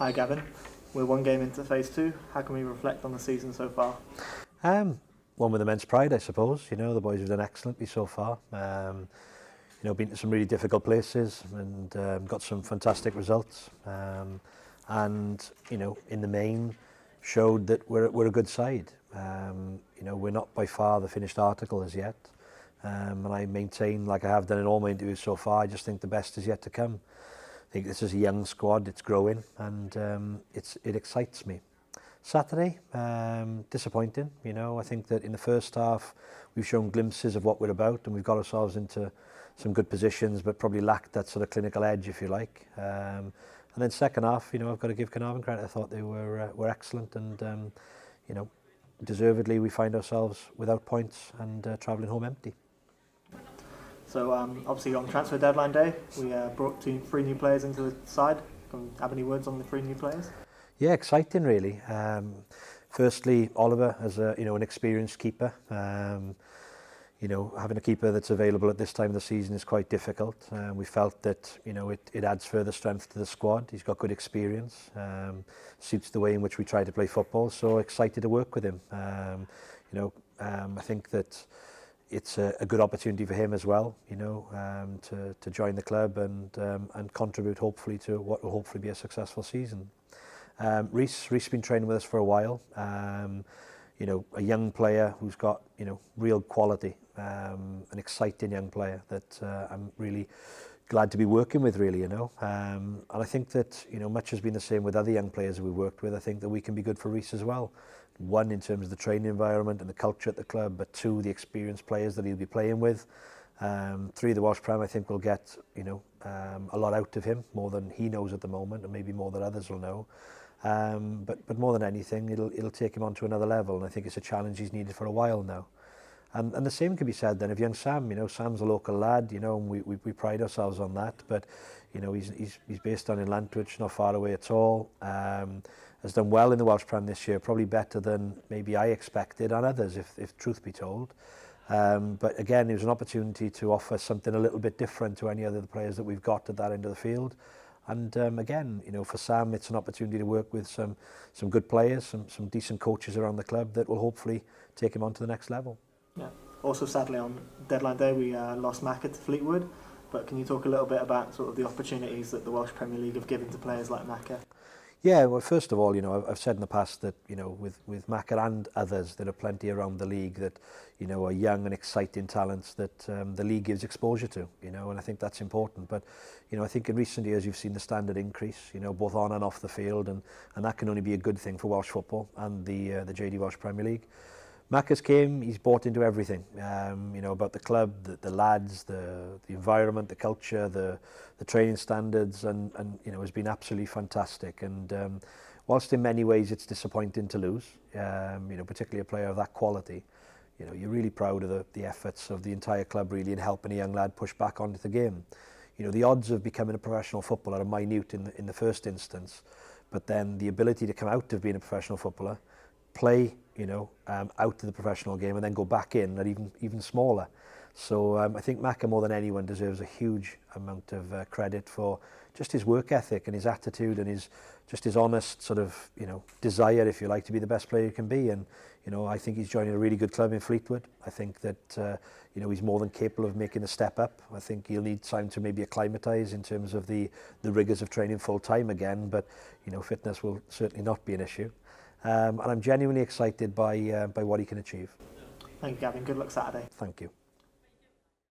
Hi Gavin, we're one game into phase two. How can we reflect on the season so far? One with immense pride, I suppose. You know, the boys have done excellently so far. Been to some really difficult places and got some fantastic results. And in the main, showed that we're a good side. We're not by far the finished article as yet. And I maintain, like I have done in all my interviews so far, I just think the best is yet to come. I think this is a young squad, it's growing, and it excites me. Saturday, disappointing. I think that in the first half we've shown glimpses of what we're about, and we've got ourselves into some good positions, but probably lacked that sort of clinical edge, if you like. And then second half, I've got to give Caernarfon credit. I thought they were excellent, and deservedly we find ourselves without points and travelling home empty. So obviously on transfer deadline day, we brought three new players into the side. Can you have any words on the three new players? Yeah, exciting really. Firstly, Oliver as an experienced keeper. Having a keeper that's available at this time of the season is quite difficult. We felt that it adds further strength to the squad. He's got good experience, suits the way in which we try to play football. So excited to work with him. I think that it's a good opportunity for him as well, to join the club and contribute hopefully to what will hopefully be a successful season. Reece been training with us for a while. A young player who's got real quality, an exciting young player that I'm really glad to be working with, really. And I think that much has been the same with other young players we've worked with. I think that we can be good for Reece as well. One, in terms of the training environment and the culture at the club, but two, the experienced players that he'll be playing with. Three, the Welsh Prem, I think, will get a lot out of him, more than he knows at the moment, and maybe more than others will know. But more than anything, it'll take him on to another level, and I think it's a challenge he's needed for a while now. And the same can be said then of young Sam. Sam's a local lad, and we pride ourselves on that. But he's based down in Lantwich, not far away at all. Has done well in the Welsh Prem this year, probably better than maybe I expected and others, if truth be told. But again, it was an opportunity to offer something a little bit different to any other players that we've got at that end of the field. And again, for Sam, it's an opportunity to work with some good players, some decent coaches around the club that will hopefully take him on to the next level. Yeah. Also, sadly, on deadline day, we lost Macca to Fleetwood. But can you talk a little bit about sort of the opportunities that the Welsh Premier League have given to players like Macca? Yeah, well, first of all, I've said in the past that, with Macca and others, there are plenty around the league that, are young and exciting talents that the league gives exposure to, and I think that's important. But, I think in recent years you've seen the standard increase, both on and off the field, and that can only be a good thing for Welsh football and the JD Welsh Premier League. Macca's came, he's bought into everything, about the club, the lads, the environment, the culture, the training standards, and has been absolutely fantastic. And whilst in many ways it's disappointing to lose, particularly a player of that quality, you're really proud of the efforts of the entire club really in helping a young lad push back onto the game. The odds of becoming a professional footballer are minute in the first instance, but then the ability to come out of being a professional footballer, play out to the professional game and then go back in are even smaller. So I think Macca more than anyone deserves a huge amount of credit for just his work ethic and his attitude and his honest sort of desire, if you like, to be the best player he can be. And I think he's joining a really good club in Fleetwood. I think that he's more than capable of making a step up. I think he'll need time to maybe acclimatise in terms of the rigours of training full time again, but fitness will certainly not be an issue. And I'm genuinely excited by what he can achieve. Thank you, Gavin. Good luck Saturday. Thank you.